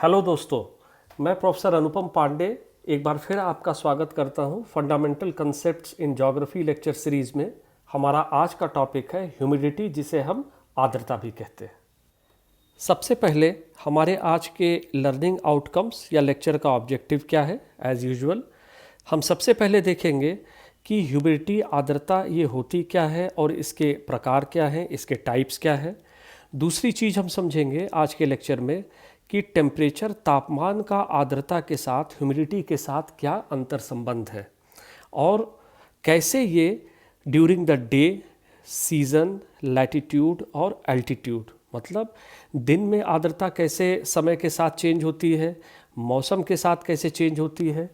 Hello दोस्तों, मैं professor अनुपम पांडे एक बार फिर आपका स्वागत करता हूं fundamental concepts in geography lecture series में। हमारा आज का टॉपिक है ह्यूमिडिटी, जिसे हम आर्द्रता भी कहते हैं। सबसे पहले हमारे आज के लर्निंग आउटकम्स या लेक्चर का ऑब्जेक्टिव क्या है। एज यूजुअल हम सबसे पहले देखेंगे कि ह्यूमिडिटी आर्द्रता ये होती क्या है और इसके प्रकार क्या हैं, इसके टाइप्स क्या है। दूसरी चीज़ हम समझेंगे आज के लेक्चर में कि टेम्परेचर, तापमान का आर्द्रता के साथ, ह्यूमिडिटी के साथ क्या अंतर संबंध है और कैसे ये during the day, season, latitude और एल्टीट्यूड, मतलब दिन में आर्द्रता कैसे समय के साथ चेंज होती है, मौसम के साथ कैसे चेंज होती है,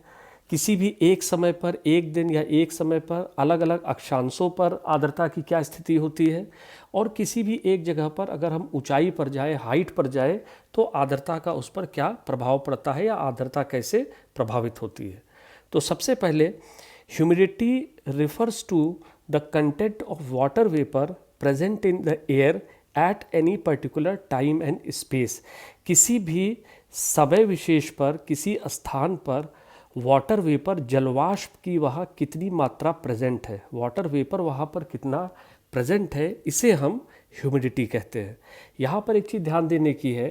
किसी भी एक समय पर, एक दिन या एक समय पर अलग अलग अक्षांशों पर आर्द्रता की क्या स्थिति होती है, और किसी भी एक जगह पर अगर हम ऊंचाई पर जाए, हाइट पर जाए, तो आर्द्रता का उस पर क्या प्रभाव पड़ता है या आर्द्रता कैसे प्रभावित होती है। तो सबसे पहले humidity refers to the content of water vapour present in the air at any particular time and space. किसी भी समय विशेष पर, किसी स्थान पर वाटर वेपर, जलवाष्प की वहाँ कितनी मात्रा प्रेजेंट है, वाटर वेपर वहाँ पर कितना प्रेजेंट है, इसे हम ह्यूमिडिटी कहते हैं। यहाँ पर एक चीज़ ध्यान देने की है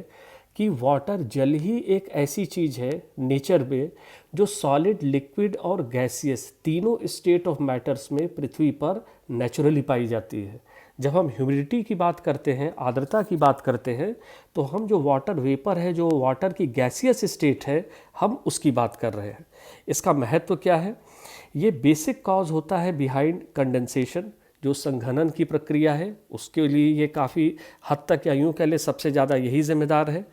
कि वाटर, जल ही एक ऐसी चीज़ है नेचर में जो सॉलिड, लिक्विड और गैसियस तीनों स्टेट ऑफ मैटर्स में पृथ्वी पर नेचुरली पाई जाती है। जब हम ह्यूमिडिटी की बात करते हैं, आर्द्रता की बात करते हैं, तो हम जो वाटर वेपर है, जो वाटर की गैसियस स्टेट है, हम उसकी बात कर रहे हैं। इसका महत्व क्या है? ये बेसिक कॉज होता है बिहाइंड कंडेंसेशन, जो संघनन की प्रक्रिया है, उसके लिए ये काफ़ी हद तक, या यूँ कह लें सबसे ज़्यादा यही जिम्मेदार है।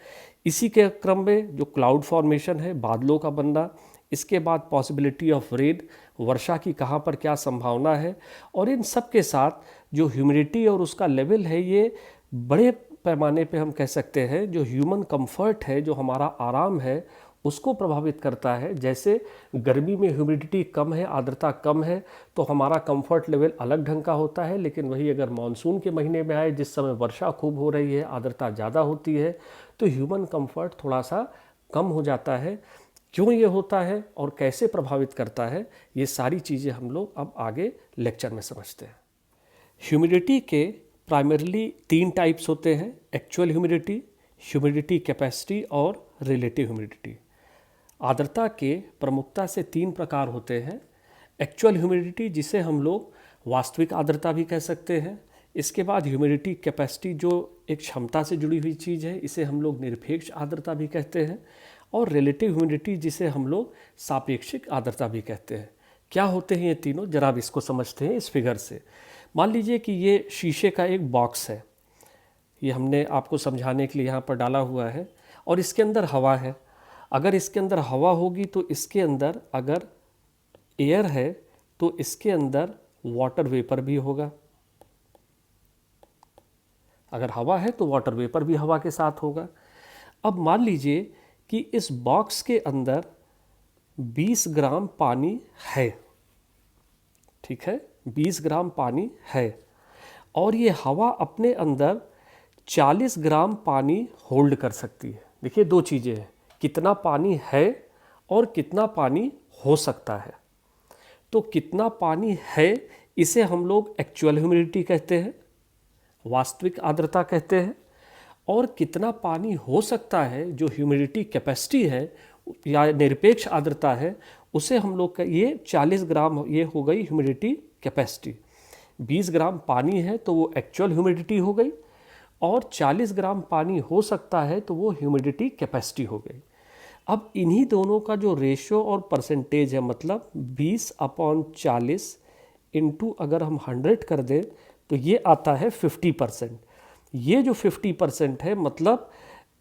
इसी के क्रम में जो क्लाउड फॉर्मेशन है, बादलों का बनना, इसके बाद पॉसिबिलिटी ऑफ रेन, वर्षा की कहाँ पर क्या संभावना है, और इन सब के साथ जो ह्यूमिडिटी और उसका लेवल है, ये बड़े पैमाने पे हम कह सकते हैं जो ह्यूमन कंफर्ट है, जो हमारा आराम है, उसको प्रभावित करता है। जैसे गर्मी में ह्यूमिडिटी कम है, आर्द्रता कम है, तो हमारा कंफर्ट लेवल अलग ढंग का होता है। लेकिन वही अगर मानसून के महीने में आए, जिस समय वर्षा खूब हो रही है, आर्द्रता ज़्यादा होती है, तो ह्यूमन कंफर्ट थोड़ा सा कम हो जाता है। क्यों ये होता है और कैसे प्रभावित करता है, ये सारी चीज़ें हम लोग अब आगे लेक्चर में समझते हैं। ह्यूमिडिटी के प्राइमरली 3 टाइप्स होते हैं: एक्चुअल ह्यूमिडिटी, ह्यूमिडिटी कैपेसिटी और रिलेटिव ह्यूमिडिटी। आर्द्रता के प्रमुखता से 3 प्रकार होते हैं। एक्चुअल ह्यूमिडिटी, जिसे हम लोग वास्तविक आर्द्रता भी कह सकते हैं। इसके बाद ह्यूमिडिटी कैपेसिटी, जो एक क्षमता से जुड़ी हुई चीज़ है, इसे हम लोग निरपेक्ष आर्द्रता भी कहते हैं। और रिलेटिव ह्यूमिडिटी, जिसे हम लोग सापेक्षिक आर्द्रता भी कहते हैं। क्या होते हैं ये तीनों, जरा अब इसको समझते हैं इस फिगर से। मान लीजिए कि ये शीशे का एक बॉक्स है, ये हमने आपको समझाने के लिए यहाँ पर डाला हुआ है, और इसके अंदर हवा है। अगर इसके अंदर हवा होगी तो इसके अंदर अगर एयर है तो इसके अंदर वाटर वेपर भी होगा। अगर हवा है तो वाटर वेपर भी हवा के साथ होगा। अब मान लीजिए कि इस बॉक्स के अंदर 20 ग्राम पानी है, ठीक है, 20 ग्राम पानी है, और ये हवा अपने अंदर 40 ग्राम पानी होल्ड कर सकती है। देखिए, 2 चीज़ें हैं, कितना पानी है और कितना पानी हो सकता है। तो कितना पानी है, इसे हम लोग एक्चुअल ह्यूमिडिटी कहते हैं, वास्तविक आर्द्रता कहते हैं। और कितना पानी हो सकता है, जो ह्यूमिडिटी कैपेसिटी है या निरपेक्ष आर्द्रता है, उसे हम लोग ये 40 ग्राम, ये हो गई ह्यूमिडिटी कैपेसिटी। 20 ग्राम पानी है तो वो एक्चुअल ह्यूमिडिटी हो गई, और 40 ग्राम पानी हो सकता है तो वो ह्यूमिडिटी कैपेसिटी हो गई। अब इन्हीं दोनों का जो रेशियो और परसेंटेज है, मतलब 20/40 इंटू अगर हम 100 कर दें तो ये आता है 50%। ये जो 50% है, मतलब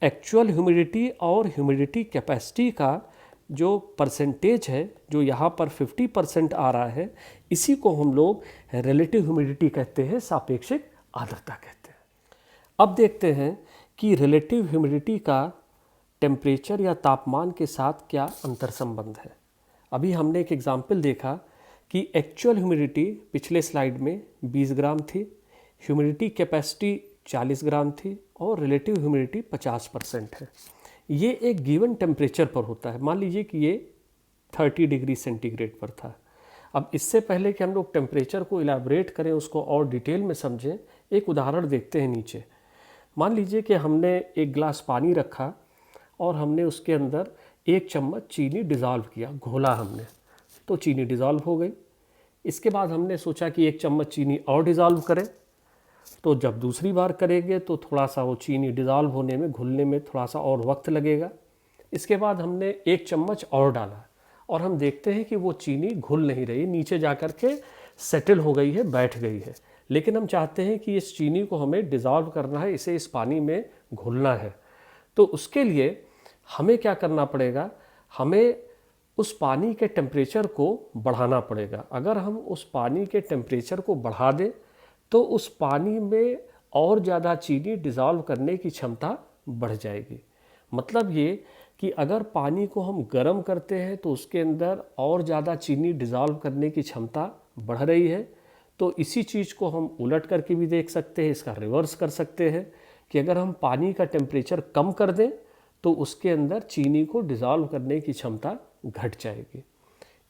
एक्चुअल ह्यूमिडिटी और ह्यूमिडिटी कैपेसिटी का जो परसेंटेज है, जो यहाँ पर 50% आ रहा है, इसी को हम लोग रिलेटिव ह्यूमिडिटी कहते हैं, सापेक्षिक आर्द्रता कहते हैं। अब देखते हैं कि रिलेटिव ह्यूमिडिटी का टेम्परेचर या तापमान के साथ क्या अंतर संबंध है। अभी हमने एक एग्जाम्पल देखा कि एक्चुअल ह्यूमिडिटी पिछले स्लाइड में 20 ग्राम थी, ह्यूमिडिटी कैपेसिटी 40 ग्राम थी, और रिलेटिव ह्यूमिडिटी 50% है। ये एक गिवन टेम्परेचर पर होता है। मान लीजिए कि ये 30 डिग्री सेंटीग्रेड पर था। अब इससे पहले कि हम लोग टेम्परेचर को इलाबरेट करें, उसको और डिटेल में समझें, एक उदाहरण देखते हैं नीचे। मान लीजिए कि हमने एक गिलास पानी रखा और हमने उसके अंदर 1 चम्मच चीनी डिज़ोल्व किया, घोला हमने, तो चीनी डिज़ोल्व हो गई। इसके बाद हमने सोचा कि 1 चम्मच चीनी और डिज़ोल्व करें, तो जब दूसरी बार करेंगे तो थोड़ा सा वो चीनी डिज़ोल्व होने में, घुलने में थोड़ा सा और वक्त लगेगा। इसके बाद हमने 1 चम्मच और डाला और हम देखते हैं कि वो चीनी घुल नहीं रही, नीचे जा कर के सेटल हो गई है, बैठ गई है। लेकिन हम चाहते हैं कि इस चीनी को हमें डिज़ोल्व करना है, इसे इस पानी में घुलना है। तो उसके लिए हमें क्या करना पड़ेगा, हमें उस पानी के टेम्परेचर को बढ़ाना पड़ेगा। अगर हम उस पानी के टेम्परेचर को बढ़ा दें तो उस पानी में और ज़्यादा चीनी डिज़ोल्व करने की क्षमता बढ़ जाएगी। मतलब ये कि अगर पानी को हम गर्म करते हैं तो उसके अंदर और ज़्यादा चीनी डिज़ोल्व करने की क्षमता बढ़ रही है। तो इसी चीज़ को हम उलट करके भी देख सकते हैं, इसका रिवर्स कर सकते हैं कि अगर हम पानी का टेम्परेचर कम कर दें तो उसके अंदर चीनी को डिज़ोल्व करने की क्षमता घट जाएगी।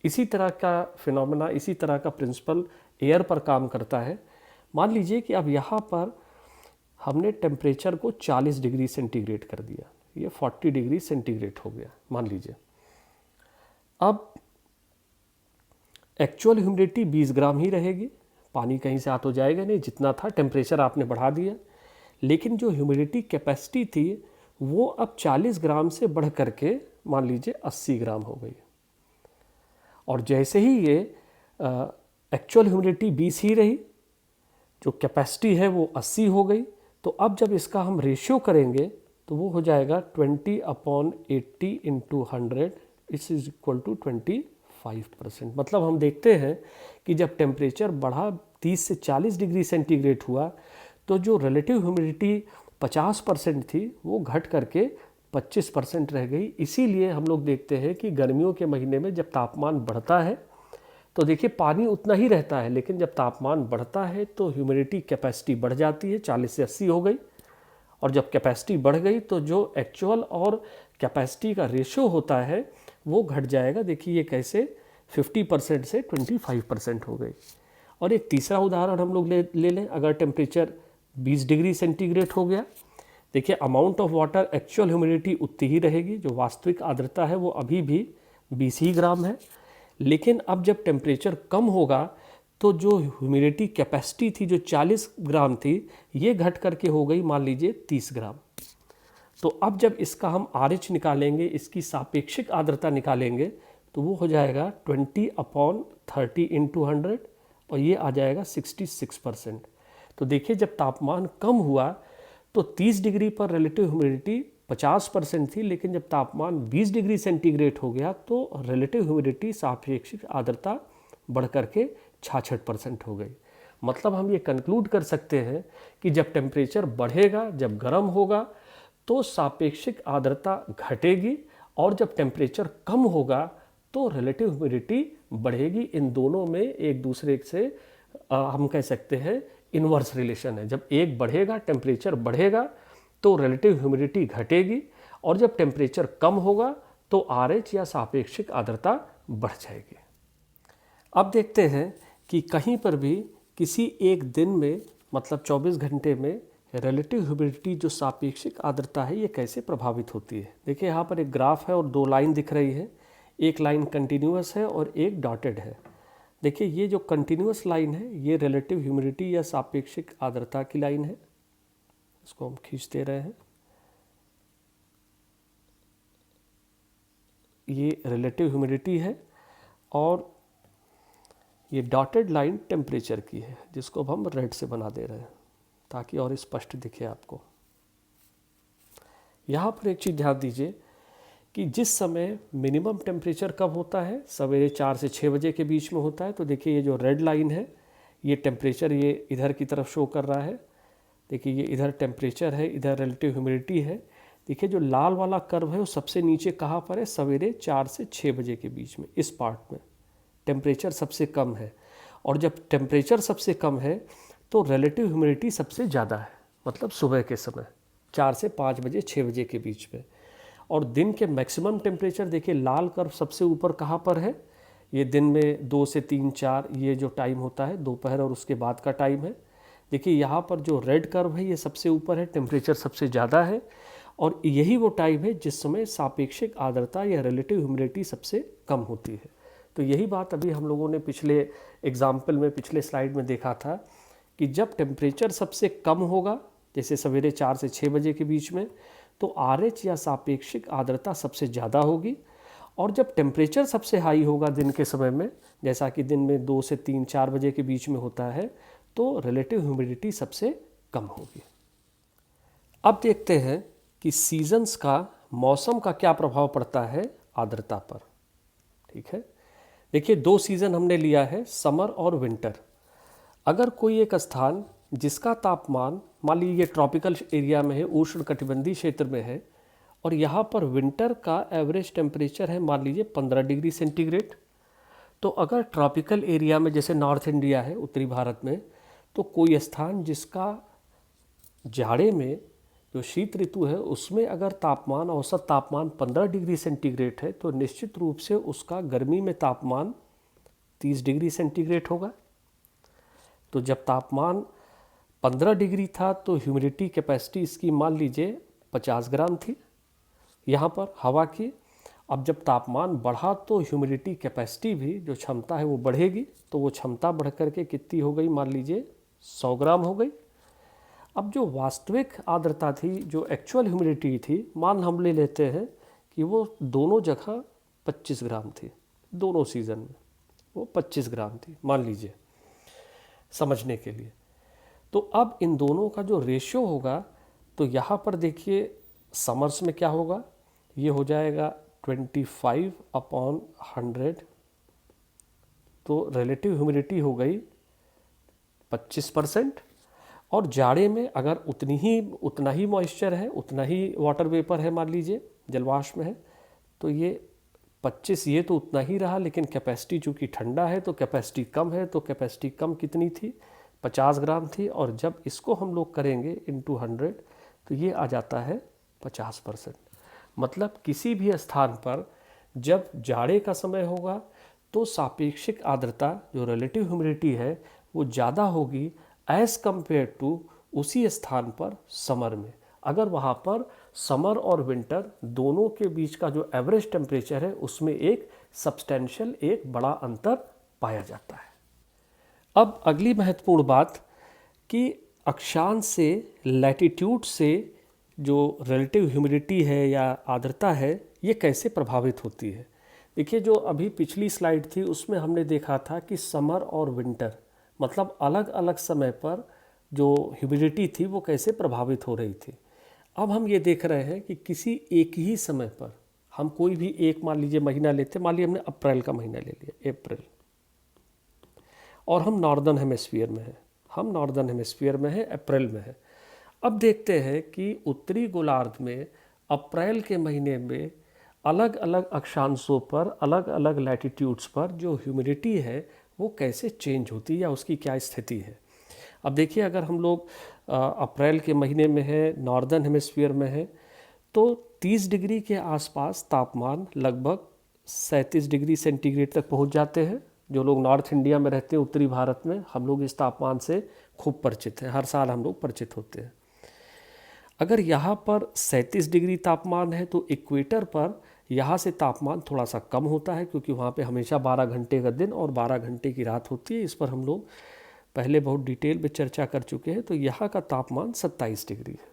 इसी तरह का फिनोमेना, इसी तरह का प्रिंसिपल एयर पर काम करता है। मान लीजिए कि अब यहाँ पर हमने टेम्परेचर को 40 डिग्री सेंटीग्रेड कर दिया, ये 40 डिग्री सेंटीग्रेड हो गया मान लीजिए। अब एक्चुअल ह्यूमिडिटी 20 ग्राम ही रहेगी, पानी कहीं से आ तो जाएगा नहीं, जितना था टेम्परेचर आपने बढ़ा दिया। लेकिन जो ह्यूमिडिटी कैपेसिटी थी वो अब 40 ग्राम से बढ़ करके मान लीजिए 80 ग्राम हो गई। और जैसे ही ये एक्चुअल ह्यूमिडिटी 20 ही रही, जो कैपेसिटी है वो 80 हो गई, तो अब जब इसका हम रेशियो करेंगे तो वो हो जाएगा 20/80 इंटू 100 इज इक्वल टू 25%। मतलब हम देखते हैं कि जब टेम्परेचर बढ़ा 30 से 40 डिग्री सेंटीग्रेड हुआ तो जो रिलेटिव ह्यूमिडिटी 50% थी वो घट करके 25% रह गई। इसीलिए हम लोग देखते हैं कि गर्मियों के महीने में जब तापमान बढ़ता है तो देखिए पानी उतना ही रहता है, लेकिन जब तापमान बढ़ता है तो ह्यूमिडिटी कैपेसिटी बढ़ जाती है, 40 से 80 हो गई। और जब कैपेसिटी बढ़ गई तो जो एक्चुअल और कैपेसिटी का रेशियो होता है वो घट जाएगा। देखिए ये कैसे 50% से 25% हो गई। और एक तीसरा उदाहरण हम लोग ले लें। अगर टेम्परेचर 20 डिग्री सेंटीग्रेड हो गया, देखिए amount of water, actual humidity उतनी ही रहेगी, जो वास्तविक आर्द्रता है वो अभी भी 20 ही ग्राम है। लेकिन अब जब टेम्परेचर कम होगा तो जो ह्यूमिडिटी कैपेसिटी थी जो 40 ग्राम थी, ये घट करके हो गई मान लीजिए 30 ग्राम। तो अब जब इसका हम RH निकालेंगे, इसकी सापेक्षिक आर्द्रता निकालेंगे, तो वो हो जाएगा 20/30 इंटू 100 और ये आ जाएगा 66%। तो देखिए जब तापमान कम हुआ तो 30 डिग्री पर रिलेटिव ह्यूमिडिटी 50% थी, लेकिन जब तापमान 20 डिग्री सेंटीग्रेड हो गया तो रिलेटिव ह्यूमिडिटी, सापेक्षिक आर्द्रता बढ़ करके 66% हो गई। मतलब हम ये कंक्लूड कर सकते हैं कि जब टेम्परेचर बढ़ेगा, जब गर्म होगा तो सापेक्षिक आर्द्रता घटेगी, और जब टेम्परेचर कम होगा तो रिलेटिव ह्यूमिडिटी बढ़ेगी। इन दोनों में एक दूसरे से हम कह सकते हैं इन्वर्स रिलेशन है। जब एक बढ़ेगा, टेम्परेचर बढ़ेगा, तो रिलेटिव ह्यूमिडिटी घटेगी, और जब टेम्परेचर कम होगा तो RH या सापेक्षिक आर्द्रता बढ़ जाएगी। अब देखते हैं कि कहीं पर भी किसी एक दिन में, मतलब 24 घंटे में, रिलेटिव ह्यूमिडिटी जो सापेक्षिक आर्द्रता है ये कैसे प्रभावित होती है। देखिए यहाँ पर एक ग्राफ है और 2 लाइन दिख रही है, एक लाइन कंटिन्यूअस है और एक डॉटेड है। देखिए ये जो कंटिन्यूअस लाइन है ये रिलेटिव ह्यूमिडिटी या सापेक्षिक आर्द्रता की लाइन है, इसको हम खींच दे रहे हैं। ये रिलेटिव ह्यूमिडिटी है और ये डॉटेड लाइन टेम्परेचर की है, जिसको अब हम रेड से बना दे रहे हैं ताकि और स्पष्ट दिखे आपको। यहाँ पर एक चीज़ ध्यान दीजिए कि जिस समय मिनिमम टेम्परेचर कब होता है, सवेरे 4 से 6 बजे के बीच में होता है। तो देखिए ये जो रेड लाइन है ये टेम्परेचर ये इधर की तरफ शो कर रहा है। देखिए ये इधर टेम्परेचर है, इधर रिलेटिव ह्यूमिडिटी है। देखिए जो लाल वाला कर्व है वो सबसे नीचे कहाँ पर है, सवेरे 4 से 6 बजे के बीच में, इस पार्ट में टेम्परेचर सबसे कम है। और जब टेम्परेचर सबसे कम है तो रिलेटिव ह्यूमिडिटी सबसे ज़्यादा है, मतलब सुबह के समय 4 से 5 बजे 6 बजे के बीच में। और दिन के मैक्सिमम टेम्परेचर देखिए लाल कर्व सबसे ऊपर कहाँ पर है, ये दिन में 2 से 3 4 ये जो टाइम होता है दोपहर और उसके बाद का टाइम है। देखिए यहाँ पर जो रेड कर्व है ये सबसे ऊपर है, टेम्परेचर सबसे ज़्यादा है और यही वो टाइम है जिस समय सापेक्षिक आर्द्रता या रिलेटिव ह्यूमिडिटी सबसे कम होती है। तो यही बात अभी हम लोगों ने पिछले एग्जाम्पल में पिछले स्लाइड में देखा था कि जब टेम्परेचर सबसे कम होगा जैसे सवेरे 4 से 6 बजे के बीच में, तो RH या सापेक्षिक आर्द्रता सबसे ज़्यादा होगी और जब टेम्परेचर सबसे हाई होगा दिन के समय में, जैसा कि दिन में 2 से 3 4 बजे के बीच में होता है, तो रिलेटिव ह्यूमिडिटी सबसे कम होगी। अब देखते हैं कि सीजन्स का, मौसम का क्या प्रभाव पड़ता है आर्द्रता पर। ठीक है, देखिए 2 सीज़न हमने लिया है, समर और विंटर। अगर कोई एक स्थान जिसका तापमान मान लीजिए ट्रॉपिकल एरिया में है, उष्णकटिबंधीय क्षेत्र में है, और यहाँ पर विंटर का एवरेज टेम्परेचर है मान लीजिए 15 डिग्री सेंटीग्रेड, तो अगर ट्रॉपिकल एरिया में जैसे नॉर्थ इंडिया है, उत्तरी भारत में, तो कोई स्थान जिसका जाड़े में जो शीत ऋतु है उसमें अगर तापमान, औसत तापमान 15 डिग्री सेंटीग्रेड है, तो निश्चित रूप से उसका गर्मी में तापमान 30 डिग्री सेंटीग्रेड होगा। तो जब तापमान 15 डिग्री था तो ह्यूमिडिटी कैपेसिटी इसकी मान लीजिए 50 ग्राम थी यहाँ पर हवा की। अब जब तापमान बढ़ा तो ह्यूमिडिटी कैपेसिटी भी, जो क्षमता है वो बढ़ेगी, तो वो क्षमता बढ़ करके कितनी हो गई, मान लीजिए 100 ग्राम हो गई। अब जो वास्तविक आर्द्रता थी, जो एक्चुअल ह्यूमिडिटी थी, मान हम ले लेते हैं कि वो दोनों जगह 25 ग्राम थी, दोनों सीज़न में वो 25 ग्राम थी मान लीजिए, समझने के लिए। तो अब इन दोनों का जो रेशियो होगा, तो यहाँ पर देखिए समर्स में क्या होगा, ये हो जाएगा 25/100, तो रिलेटिव ह्यूमिडिटी हो गई 25%। और जाड़े में अगर उतना ही मॉइस्चर है, उतना ही वाटर वेपर है, मान लीजिए जलवाष्प में है, तो ये 25 ये तो उतना ही रहा, लेकिन कैपेसिटी चूँकि ठंडा है तो कैपेसिटी कम है, तो कैपेसिटी कम कितनी थी, 50 ग्राम थी। और जब इसको हम लोग करेंगे इंटू 100 तो ये आ जाता है 50%। मतलब किसी भी स्थान पर जब जाड़े का समय होगा तो सापेक्षिक आर्द्रता जो रिलेटिव ह्यूमिडिटी है वो ज़्यादा होगी एज़ कम्पेयर टू उसी स्थान पर समर में, अगर वहाँ पर समर और विंटर दोनों के बीच का जो एवरेज टेम्परेचर है उसमें एक सब्सटेंशियल, एक बड़ा अंतर पाया जाता है। अब अगली महत्वपूर्ण बात कि अक्षांश से, लैटिट्यूड से जो रिलेटिव ह्यूमिडिटी है या आर्द्रता है ये कैसे प्रभावित होती है। देखिए जो अभी पिछली स्लाइड थी उसमें हमने देखा था कि समर और विंटर मतलब अलग अलग समय पर जो ह्यूमिडिटी थी वो कैसे प्रभावित हो रही थी। अब हम ये देख रहे हैं कि किसी एक ही समय पर हम कोई भी एक मान लीजिए महीना लेते, मान लीजिए हमने अप्रैल का महीना ले लिया, अप्रैल, और हम नॉर्दर्न हेमिस्फीयर में हैं, हम नॉर्दर्न हेमिस्फीयर में हैं, अप्रैल में है। अब देखते हैं कि उत्तरी गोलार्ध में अप्रैल के महीने में अलग अलग अक्षांशों पर, अलग अलग लैटिट्यूड्स पर जो ह्यूमिडिटी है वो कैसे चेंज होती है या उसकी क्या स्थिति है। अब देखिए अगर हम लोग अप्रैल के महीने में है, नॉर्दर्न हेमिस्फीयर में है, तो 30 डिग्री के आसपास तापमान लगभग 37 डिग्री सेंटीग्रेड तक पहुंच जाते हैं। जो लोग नॉर्थ इंडिया में रहते हैं, उत्तरी भारत में, हम लोग इस तापमान से खूब परिचित हैं, हर साल हम लोग परिचित होते हैं। अगर यहाँ पर 37 डिग्री तापमान है तो इक्वेटर पर यहाँ से तापमान थोड़ा सा कम होता है, क्योंकि वहाँ पे हमेशा 12 घंटे का दिन और 12 घंटे की रात होती है। इस पर हम लोग पहले बहुत डिटेल में चर्चा कर चुके हैं। तो यहाँ का तापमान 27 डिग्री है।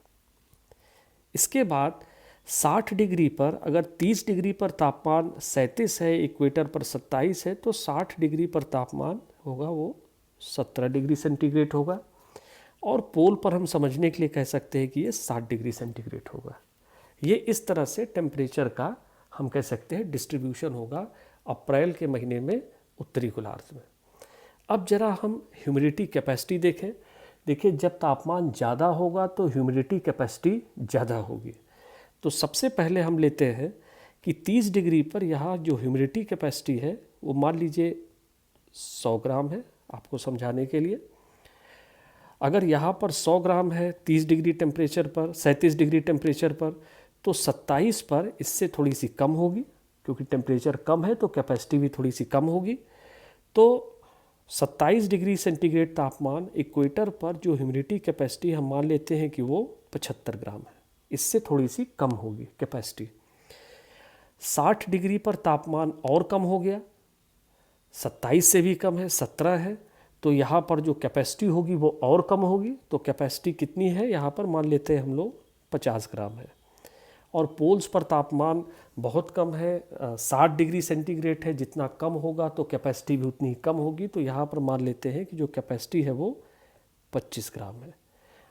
इसके बाद 60 डिग्री पर, अगर 30 डिग्री पर तापमान 37 है, इक्वेटर पर 27 है, तो 60 डिग्री पर तापमान होगा वो 17 डिग्री सेंटीग्रेड होगा। और पोल पर हम समझने के लिए कह सकते हैं कि ये 60 डिग्री सेंटीग्रेड होगा। ये इस तरह से टेम्परेचर का हम कह सकते हैं डिस्ट्रीब्यूशन होगा अप्रैल के महीने में उत्तरी गोलार्ध में। अब जरा हम ह्यूमिडिटी कैपेसिटी देखें। देखिए जब तापमान ज़्यादा होगा तो ह्यूमिडिटी कैपेसिटी ज़्यादा होगी। तो सबसे पहले हम लेते हैं कि 30 डिग्री पर यहाँ जो ह्यूमिडिटी कैपेसिटी है वो मान लीजिए 100 ग्राम है, आपको समझाने के लिए। अगर यहाँ पर 100 ग्राम है 30 डिग्री टेम्परेचर पर, 37 डिग्री टेम्परेचर पर, तो 27 पर इससे थोड़ी सी कम होगी, क्योंकि टेम्परेचर कम है तो कैपेसिटी भी थोड़ी सी कम होगी। तो 27 डिग्री सेंटीग्रेड तापमान इक्वेटर पर जो ह्यूमिडिटी कैपेसिटी हम मान लेते हैं कि वो 75 ग्राम है, इससे थोड़ी सी कम होगी कैपेसिटी। 60 डिग्री पर तापमान और कम हो गया, 27 से भी कम है, 17 है, तो यहाँ पर जो कैपेसिटी होगी वो और कम होगी। तो कैपेसिटी कितनी है यहाँ पर मान लेते हैं हम लोग 50 ग्राम है। और पोल्स पर तापमान बहुत कम है, 60 डिग्री सेंटीग्रेड है, जितना कम होगा तो कैपेसिटी भी उतनी ही कम होगी। तो यहाँ पर मान लेते हैं कि जो कैपेसिटी है वो 25 ग्राम है।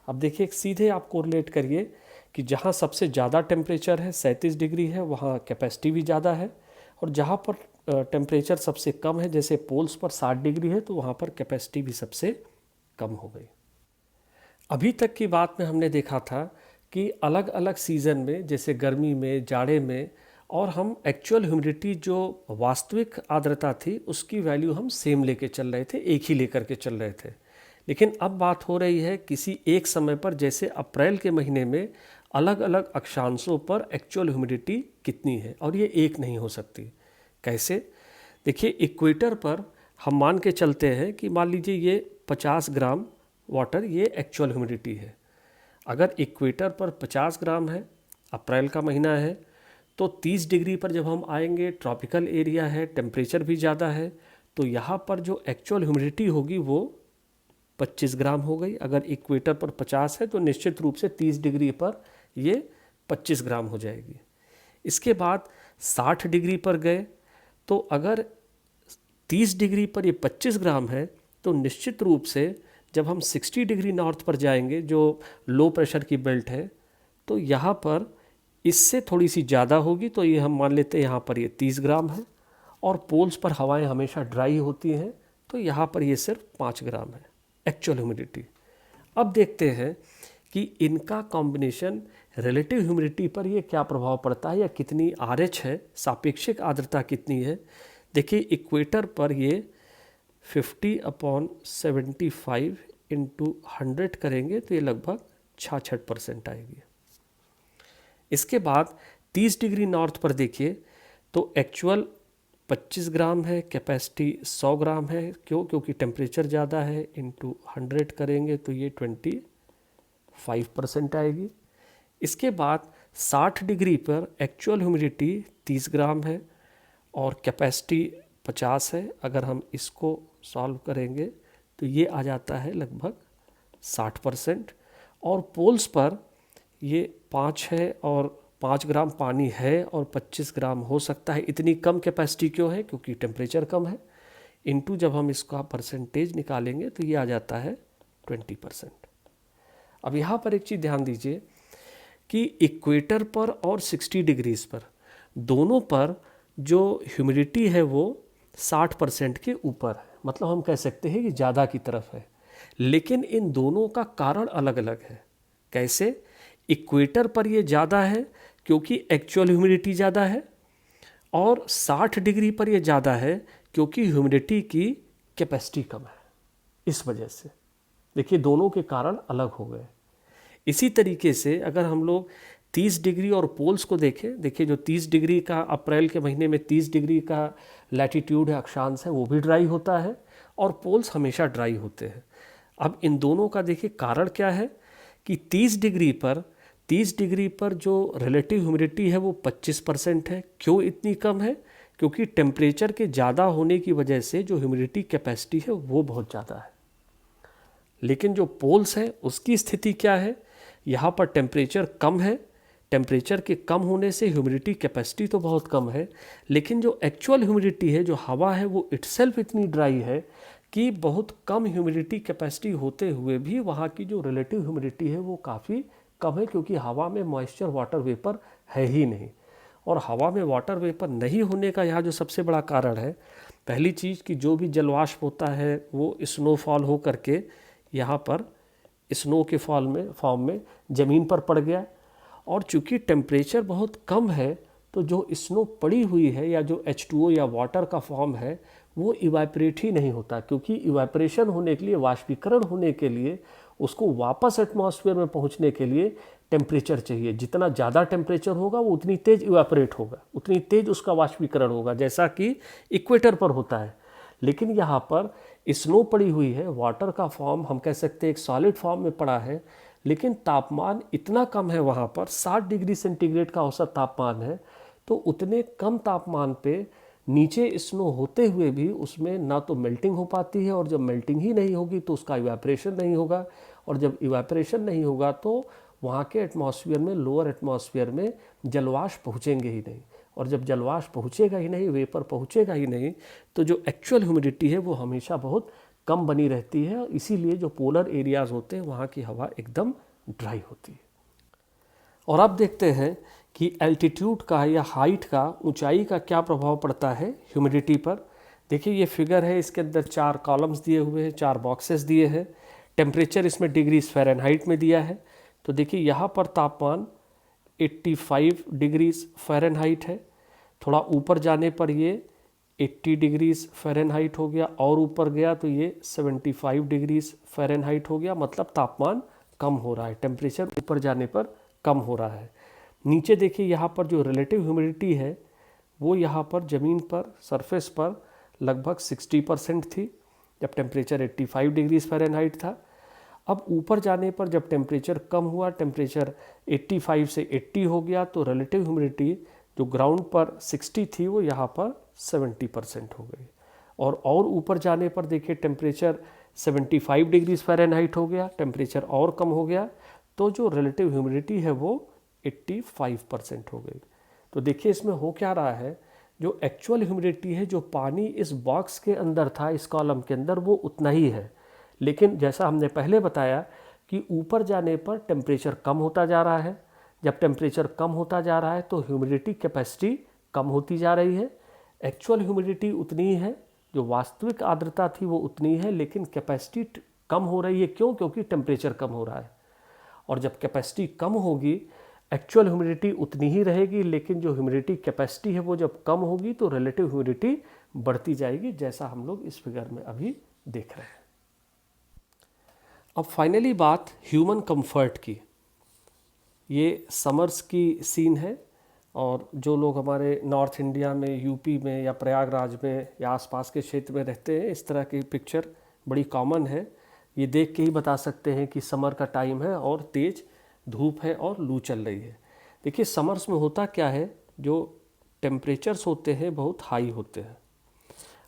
अब देखिए सीधे आप कोरिलेट करिए कि जहाँ सबसे ज़्यादा टेम्परेचर है 37 डिग्री है, वहाँ कैपेसिटी भी ज़्यादा है, और जहाँ पर टेम्परेचर सबसे कम है जैसे पोल्स पर 60 डिग्री है तो वहाँ पर कैपेसिटी भी सबसे कम हो गई। अभी तक की बात में हमने देखा था कि अलग अलग सीज़न में, जैसे गर्मी में, जाड़े में, और हम एक्चुअल ह्यूमिडिटी जो वास्तविक आर्द्रता थी उसकी वैल्यू हम सेम लेके चल रहे थे, एक ही लेकर के चल रहे थे। लेकिन अब बात हो रही है किसी एक समय पर, जैसे अप्रैल के महीने में अलग अलग अक्षांशों पर एक्चुअल ह्यूमिडिटी कितनी है, और ये एक नहीं हो सकती। कैसे? देखिए इक्वेटर पर हम मान के चलते हैं कि मान लीजिए ये 50 ग्राम वाटर ये एक्चुअल ह्यूमिडिटी है। अगर इक्वेटर पर 50 ग्राम है, अप्रैल का महीना है, तो 30 डिग्री पर जब हम आएंगे, ट्रॉपिकल एरिया है, टेम्परेचर भी ज़्यादा है, तो यहाँ पर जो एक्चुअल ह्यूमिडिटी होगी वो 25 ग्राम हो गई। अगर इक्वेटर पर 50 है तो निश्चित रूप से 30 डिग्री पर ये 25 ग्राम हो जाएगी। इसके बाद 60 डिग्री पर गए तो अगर 30 डिग्री पर ये 25 ग्राम है तो निश्चित रूप से जब हम 60 डिग्री नॉर्थ पर जाएंगे, जो लो प्रेशर की बेल्ट है, तो यहाँ पर इससे थोड़ी सी ज़्यादा होगी। तो ये हम मान लेते हैं यहाँ पर ये 30 ग्राम है, और पोल्स पर हवाएं हमेशा ड्राई होती हैं तो यहाँ पर ये सिर्फ 5 ग्राम है एक्चुअल ह्यूमिडिटी। अब देखते हैं कि इनका कॉम्बिनेशन रिलेटिव ह्यूमिडिटी पर ये क्या प्रभाव पड़ता है, या कितनी RH है, सापेक्षिक आर्द्रता कितनी है। देखिए इक्वेटर पर ये 50/75 इंटू 100 करेंगे तो ये लगभग 66% आएगी। इसके बाद 30 डिग्री नॉर्थ पर देखिए तो एक्चुअल 25 ग्राम है, कैपेसिटी 100 ग्राम है। क्यों? क्योंकि टेम्परेचर ज़्यादा है, इंटू 100 करेंगे तो ये 25% आएगी। इसके बाद 60 डिग्री पर एक्चुअल ह्यूमिडिटी 30 ग्राम है और कैपेसिटी 50 है। अगर हम इसको सॉल्व करेंगे तो ये आ जाता है लगभग 60%। और पोल्स पर ये 5 है और 5 ग्राम पानी है और 25 ग्राम हो सकता है। इतनी कम कैपेसिटी क्यों है? क्योंकि टेम्परेचर कम है। इनटू जब हम इसका परसेंटेज निकालेंगे तो ये आ जाता है 20%। अब यहाँ पर एक चीज़ ध्यान दीजिए कि इक्वेटर पर और 60 डिग्रीज पर दोनों पर जो ह्यूमिडिटी है वो 60% के ऊपर है, मतलब हम कह सकते हैं कि ज़्यादा की तरफ है। लेकिन इन दोनों का कारण अलग अलग है। कैसे? इक्वेटर पर ये ज़्यादा है क्योंकि एक्चुअल ह्यूमिडिटी ज़्यादा है, और 60 डिग्री पर ये ज़्यादा है क्योंकि ह्यूमिडिटी की कैपेसिटी कम है। इस वजह से देखिए दोनों के कारण अलग हो गए। इसी तरीके से अगर हम लोग 30 डिग्री और पोल्स को देखें, देखिए जो 30 डिग्री का अप्रैल के महीने में 30 डिग्री का लैटीट्यूड है, अक्षांश है, वो भी ड्राई होता है और पोल्स हमेशा ड्राई होते हैं। अब इन दोनों का देखिए कारण क्या है कि 30 डिग्री पर जो रिलेटिव ह्यूमिडिटी है वो 25% है। क्यों इतनी कम है? क्योंकि टेम्परेचर के ज़्यादा होने की वजह से जो ह्यूमिडिटी कैपेसिटी है वो बहुत ज़्यादा है। लेकिन जो पोल्स है उसकी स्थिति क्या है? यहाँ पर टेम्परेचर कम है, टेम्परेचर के कम होने से ह्यूमिडिटी कैपेसिटी तो बहुत कम है, लेकिन जो एक्चुअल ह्यूमिडिटी है, जो हवा है, वो इटसेल्फ इतनी ड्राई है कि बहुत कम ह्यूमिडिटी कैपेसिटी होते हुए भी वहाँ की जो रिलेटिव ह्यूमिडिटी है वो काफ़ी कम है, क्योंकि हवा में मॉइस्चर वाटर वेपर है ही नहीं। और हवा में वाटर वेपर नहीं होने का यहाँ जो सबसे बड़ा कारण है, पहली चीज़ कि जो भी जलवाष्प होता है वो स्नोफॉल हो करके यहाँ पर स्नो के फॉर्म में ज़मीन पर पड़ गया। और चूँकि टेम्परेचर बहुत कम है तो जो स्नो पड़ी हुई है या जो H2O या वाटर का फॉर्म है वो इवापोरेट ही नहीं होता, क्योंकि इवापोरेशन होने के लिए, वाष्पीकरण होने के लिए, उसको वापस एटमॉस्फेयर में पहुंचने के लिए टेम्परेचर चाहिए। जितना ज़्यादा टेम्परेचर होगा वो उतनी तेज़ इवापोरेट होगा, उतनी तेज़ उसका वाष्पीकरण होगा, जैसा कि इक्वेटर पर होता है। लेकिन यहाँ पर स्नो पड़ी हुई है, वाटर का फॉर्म हम कह सकते हैं एक सॉलिड फॉर्म में पड़ा है, लेकिन तापमान इतना कम है, वहाँ पर 60 डिग्री सेंटीग्रेड का औसत तापमान है। तो उतने कम तापमान पे नीचे स्नो होते हुए भी उसमें ना तो मेल्टिंग हो पाती है, और जब मेल्टिंग ही नहीं होगी तो उसका इवेपोरेशन नहीं होगा, और जब इवेपोरेशन नहीं होगा तो वहाँ के एटमॉस्फेयर में, लोअर एटमॉस्फेयर में जलवाष्प पहुँचेंगे ही नहीं, और जब जलवाष्प पहुँचेगा ही नहीं, वेपर पहुँचेगा ही नहीं, तो जो एक्चुअल ह्यूमिडिटी है वो हमेशा बहुत कम बनी रहती है। इसीलिए जो पोलर एरियाज़ होते हैं वहाँ की हवा एकदम ड्राई होती है। और अब देखते हैं कि एल्टीट्यूड का या हाइट का, ऊंचाई का क्या प्रभाव पड़ता है ह्यूमिडिटी पर। देखिए ये फिगर है, इसके अंदर 4 कॉलम्स दिए हुए हैं, 4 बॉक्सेस दिए हैं। टेम्परेचर इसमें डिग्रीज फ़ारेनहाइट में दिया है। तो देखिए यहाँ पर तापमान 85 डिग्रीज फ़ारेनहाइट है। थोड़ा ऊपर जाने पर ये 80 डिग्रीज फ़ारेनहाइट हो गया, और ऊपर गया तो ये 75 डिग्रीज फ़ारेनहाइट हो गया। मतलब तापमान कम हो रहा है, टेम्परेचर ऊपर जाने पर कम हो रहा है। नीचे देखिए यहाँ पर जो रिलेटिव ह्यूमिडिटी है वो यहाँ पर ज़मीन पर, सरफेस पर लगभग 60% थी जब टेम्परेचर 85 डिग्रीज फ़ारेनहाइट था। अब ऊपर जाने पर जब टेम्परेचर कम हुआ, टेम्परेचर 85 से 80 हो गया, तो रिलेटिव ह्यूमिडिटी जो ग्राउंड पर 60 थी वो यहाँ पर 70% हो गई। और ऊपर जाने पर देखिए टेम्परेचर 75 डिग्रीज फ़ारेनहाइट हो गया, टेम्परेचर और कम हो गया, तो जो रिलेटिव ह्यूमिडिटी है वो 85% हो गई। तो देखिए इसमें हो क्या रहा है, जो एक्चुअल ह्यूमिडिटी है, जो पानी इस बॉक्स के अंदर था, इस कॉलम के अंदर, वो उतना ही है। लेकिन जैसा हमने पहले बताया कि ऊपर जाने पर टेम्परेचर कम होता जा रहा है। जब टेम्परेचर कम होता जा रहा है तो ह्यूमिडिटी कैपेसिटी कम होती जा रही है। एक्चुअल ह्यूमिडिटी उतनी ही है, जो वास्तविक आर्द्रता थी वो उतनी है, लेकिन कैपेसिटी कम हो रही है। क्यों? क्योंकि टेम्परेचर कम हो रहा है। और जब कैपेसिटी कम होगी, एक्चुअल ह्यूमिडिटी उतनी ही रहेगी, लेकिन जो ह्यूमिडिटी कैपेसिटी है वो जब कम होगी तो रिलेटिव ह्यूमिडिटी बढ़ती जाएगी, जैसा हम लोग इस फिगर में अभी देख रहे हैं। अब फाइनली बात ह्यूमन कंफर्ट की। ये समर्स की सीन है, और जो लोग हमारे नॉर्थ इंडिया में, यूपी में या प्रयागराज में या आसपास के क्षेत्र में रहते हैं, इस तरह की पिक्चर बड़ी कॉमन है। ये देख के ही बता सकते हैं कि समर का टाइम है और तेज़ धूप है और लू चल रही है। देखिए समर्स में होता क्या है, जो टेम्परेचर्स होते हैं बहुत हाई होते हैं,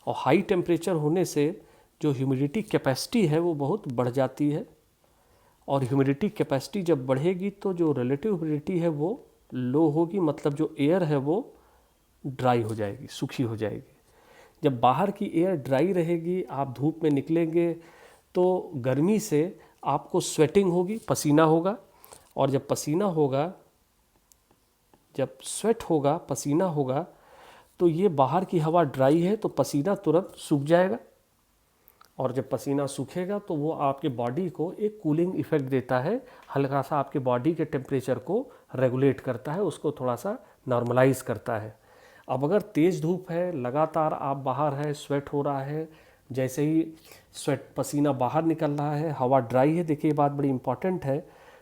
और हाई टेम्परेचर होने से जो ह्यूमिडिटी कैपेसिटी है वो बहुत बढ़ जाती है, और ह्यूमिडिटी कैपेसिटी जब बढ़ेगी तो जो रिलेटिव ह्यूमिडिटी है वो लो होगी। मतलब जो एयर है वो ड्राई हो जाएगी, सूखी हो जाएगी। जब बाहर की एयर ड्राई रहेगी, आप धूप में निकलेंगे तो गर्मी से आपको स्वेटिंग होगी, पसीना होगा, और जब पसीना होगा, जब स्वेट होगा, पसीना होगा, तो ये बाहर की हवा ड्राई है तो पसीना तुरंत सूख जाएगा, और जब पसीना सूखेगा तो वो आपके बॉडी को एक कूलिंग इफेक्ट देता है, हल्का सा आपके बॉडी के टेम्परेचर को रेगुलेट करता है, उसको थोड़ा सा नॉर्मलाइज करता है। अब अगर तेज़ धूप है, लगातार आप बाहर है, स्वेट हो रहा है, जैसे ही स्वेट पसीना बाहर निकल रहा है, हवा ड्राई है, देखिए ये बात बड़ी इंपॉर्टेंट है,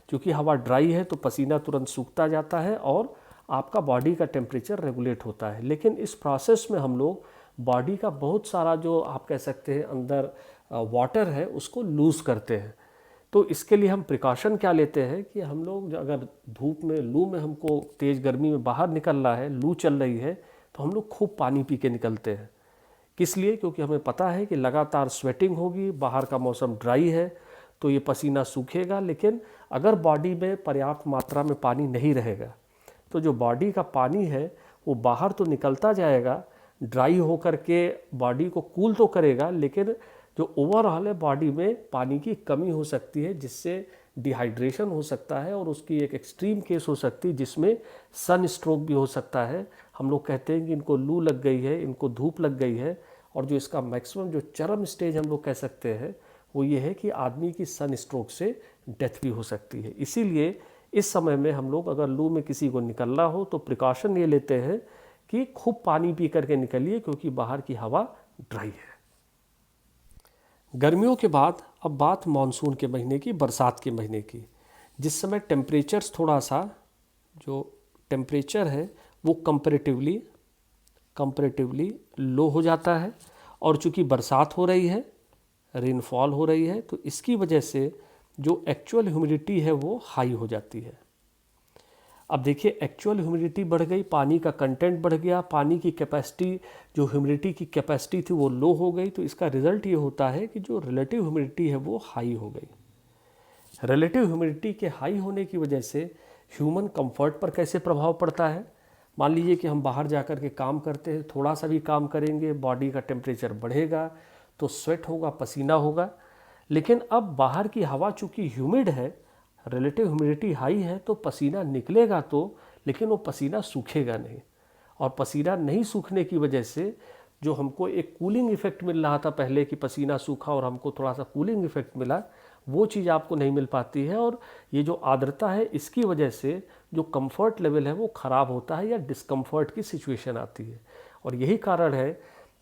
क्योंकि हवा ड्राई है तो पसीना तुरंत सूखता जाता है और आपका बॉडी का टेम्परेचर रेगुलेट होता है। लेकिन इस प्रोसेस में हम लोग बॉडी का बहुत सारा, जो आप कह सकते हैं अंदर वाटर है, उसको लूज़ करते हैं। तो इसके लिए हम प्रिकॉशन क्या लेते हैं कि हम लोग अगर धूप में, लू में हमको तेज़ गर्मी में बाहर निकलना है, लू चल रही है, तो हम लोग खूब पानी पी के निकलते हैं। किस लिए? क्योंकि हमें पता है कि लगातार स्वेटिंग होगी, बाहर का मौसम ड्राई है तो ये पसीना सूखेगा। लेकिन अगर बॉडी में पर्याप्त मात्रा में पानी नहीं रहेगा तो जो बॉडी का पानी है वो बाहर तो निकलता जाएगा, ड्राई होकर के बॉडी को कूल तो करेगा, लेकिन जो ओवरऑल है बॉडी में पानी की कमी हो सकती है, जिससे डिहाइड्रेशन हो सकता है, और उसकी एक एक्सट्रीम केस हो सकती है जिसमें सन स्ट्रोक भी हो सकता है। हम लोग कहते हैं कि इनको लू लग गई है, इनको धूप लग गई है, और जो इसका मैक्सिमम, जो चरम स्टेज हम लोग कह सकते हैं, वो ये है कि आदमी की सन स्ट्रोक से डेथ भी हो सकती है। इसीलिए इस समय में हम लोग अगर लू में किसी को निकलना हो तो प्रिकॉशन ये लेते हैं कि खूब पानी पी करके निकलिए, क्योंकि बाहर की हवा ड्राई है। गर्मियों के बाद अब बात मानसून के महीने की, बरसात के महीने की। जिस समय टेम्परेचर्स थोड़ा सा जो टेम्परेचर है वो कंपैरेटिवली लो हो जाता है, और चूँकि बरसात हो रही है, रेनफॉल हो रही है, तो इसकी वजह से जो एक्चुअल ह्यूमिडिटी है वो हाई हो जाती है। अब देखिए एक्चुअल ह्यूमिडिटी बढ़ गई, पानी का कंटेंट बढ़ गया, पानी की कैपेसिटी, जो ह्यूमिडिटी की कैपेसिटी थी वो लो हो गई, तो इसका रिजल्ट ये होता है कि जो रिलेटिव ह्यूमिडिटी है वो हाई हो गई। रिलेटिव ह्यूमिडिटी के हाई होने की वजह से ह्यूमन कंफर्ट पर कैसे प्रभाव पड़ता है। मान लीजिए कि हम बाहर जाकर के काम करते हैं, थोड़ा सा भी काम करेंगे, बॉडी का टेम्परेचर बढ़ेगा तो स्वेट होगा, पसीना होगा। लेकिन अब बाहर की हवा चूँकि ह्यूमिड है, रिलेटिव ह्यूमिडिटी हाई है, तो पसीना निकलेगा तो, लेकिन वो पसीना सूखेगा नहीं, और पसीना नहीं सूखने की वजह से जो हमको एक कूलिंग इफेक्ट मिल रहा था पहले कि पसीना सूखा और हमको थोड़ा सा कूलिंग इफेक्ट मिला, वो चीज़ आपको नहीं मिल पाती है। और ये जो आर्द्रता है इसकी वजह से जो कंफर्ट लेवल है वो ख़राब होता है या डिस्कम्फर्ट की सिचुएशन आती है। और यही कारण है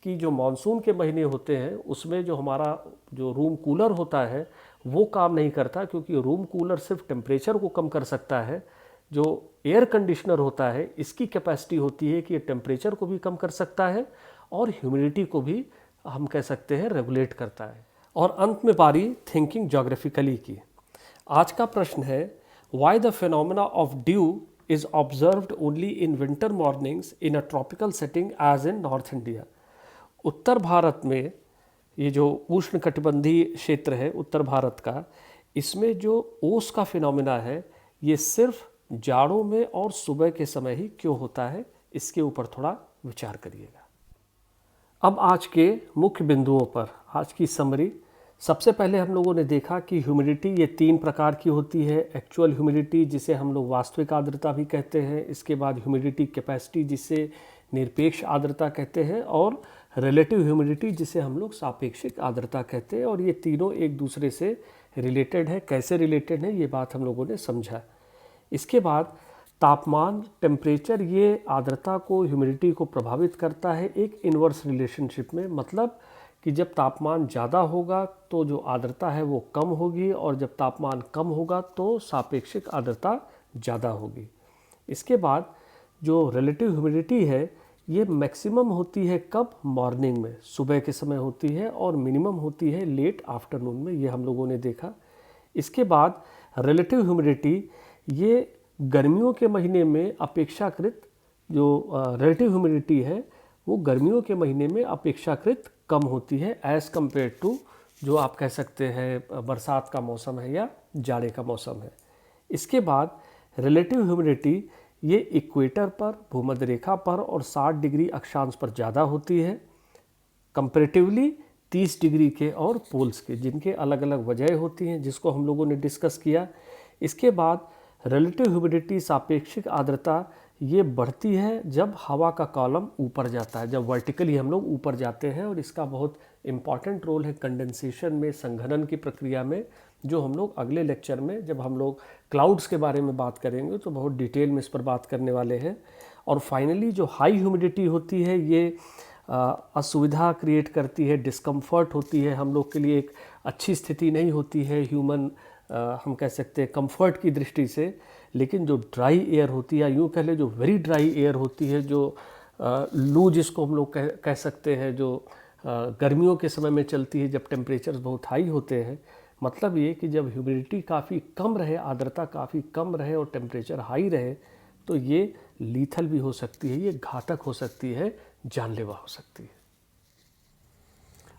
कि जो मानसून के महीने होते हैं उसमें जो हमारा जो रूम कूलर होता है वो काम नहीं करता, क्योंकि रूम कूलर सिर्फ टेम्परेचर को कम कर सकता है। जो एयर कंडीशनर होता है इसकी कैपेसिटी होती है कि ये टेम्परेचर को भी कम कर सकता है और ह्यूमिडिटी को भी हम कह सकते हैं रेगुलेट करता है। और अंत में बारी थिंकिंग ज्योग्राफिकली की। आज का प्रश्न है, why the phenomena of dew is observed only in winter mornings in a tropical setting as in north India. उत्तर भारत में ये जो उष्णकटिबंधीय क्षेत्र है उत्तर भारत का, इसमें जो ओस का फिनोमेना है ये सिर्फ जाड़ों में और सुबह के समय ही क्यों होता है, इसके ऊपर थोड़ा विचार करिएगा। अब आज के मुख्य बिंदुओं पर आज की समरी। सबसे पहले हम लोगों ने देखा कि ह्यूमिडिटी ये 3 प्रकार की होती है। एक्चुअल ह्यूमिडिटी जिसे हम लोग वास्तविक आर्द्रता भी कहते हैं, इसके बाद ह्यूमिडिटी कैपेसिटी जिसे निरपेक्ष आर्द्रता कहते हैं, और रिलेटिव ह्यूमिडिटी जिसे हम लोग सापेक्षिक आर्द्रता कहते हैं। और ये तीनों एक दूसरे से रिलेटेड है। कैसे रिलेटेड है ये बात हम लोगों ने समझा। इसके बाद तापमान, टेम्परेचर ये आर्द्रता को, ह्यूमिडिटी को प्रभावित करता है एक इन्वर्स रिलेशनशिप में। मतलब कि जब तापमान ज़्यादा होगा तो जो आर्द्रता है वो कम होगी, और जब तापमान कम होगा तो सापेक्षिक आर्द्रता ज़्यादा होगी। इसके बाद जो रिलेटिव ह्यूमिडिटी है ये मैक्सिमम होती है कब, मॉर्निंग में, सुबह के समय होती है, और मिनिमम होती है लेट आफ्टरनून में, ये हम लोगों ने देखा। इसके बाद रिलेटिव ह्यूमिडिटी ये गर्मियों के महीने में अपेक्षाकृत, जो रिलेटिव ह्यूमिडिटी है वो गर्मियों के महीने में अपेक्षाकृत कम होती है एज़ कम्पेयर टू जो आप कह सकते हैं बरसात का मौसम है या जाड़े का मौसम है। इसके बाद रिलेटिव ह्यूमिडिटी ये इक्वेटर पर, भूमध्य रेखा पर और 60 डिग्री अक्षांश पर ज़्यादा होती है कंपैरेटिवली 30 डिग्री के और पोल्स के, जिनके अलग अलग वजह होती हैं जिसको हम लोगों ने डिस्कस किया। इसके बाद रिलेटिव ह्यूमिडिटी, सापेक्षिक आर्द्रता, ये बढ़ती है जब हवा का कॉलम ऊपर जाता है, जब वर्टिकली हम लोग ऊपर जाते हैं, और इसका बहुत इम्पॉर्टेंट रोल है कंडेंसेशन में, संघनन की प्रक्रिया में, जो हम लोग अगले लेक्चर में जब हम लोग क्लाउड्स के बारे में बात करेंगे तो बहुत डिटेल में इस पर बात करने वाले हैं। और फाइनली जो हाई ह्यूमिडिटी होती है ये असुविधा क्रिएट करती है, डिस्कम्फर्ट होती है, हम लोग के लिए एक अच्छी स्थिति नहीं होती है ह्यूमन हम कह सकते हैं कंफर्ट की दृष्टि से। लेकिन जो ड्राई एयर होती है, यूँ कह ले जो वेरी ड्राई एयर होती है, जो लू जिसको हम लोग कह सकते हैं, जो गर्मियों के समय में चलती है जब टेम्परेचर्स बहुत हाई होते हैं, मतलब ये कि जब ह्यूमिडिटी काफ़ी कम रहे, आर्द्रता काफ़ी कम रहे और टेम्परेचर हाई रहे, तो ये लीथल भी हो सकती है, ये घातक हो सकती है, जानलेवा हो सकती है।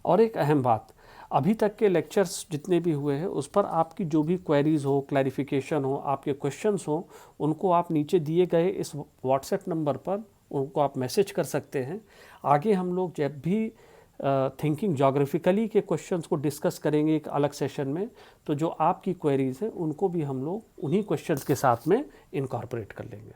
और एक अहम बात, अभी तक के लेक्चर्स जितने भी हुए हैं उस पर आपकी जो भी क्वेरीज़ हो, क्लैरिफिकेशन हो, आपके क्वेश्चंस हो, उनको आप नीचे दिए गए इस व्हाट्सएप नंबर पर उनको आप मैसेज कर सकते हैं। आगे हम लोग जब भी थिंकिंग ज्योग्राफिकली के क्वेश्चंस को डिस्कस करेंगे एक अलग सेशन में, तो जो आपकी क्वेरीज़ हैं उनको भी हम लोग उन्हीं क्वेश्चंस के साथ में इनकॉर्पोरेट कर लेंगे।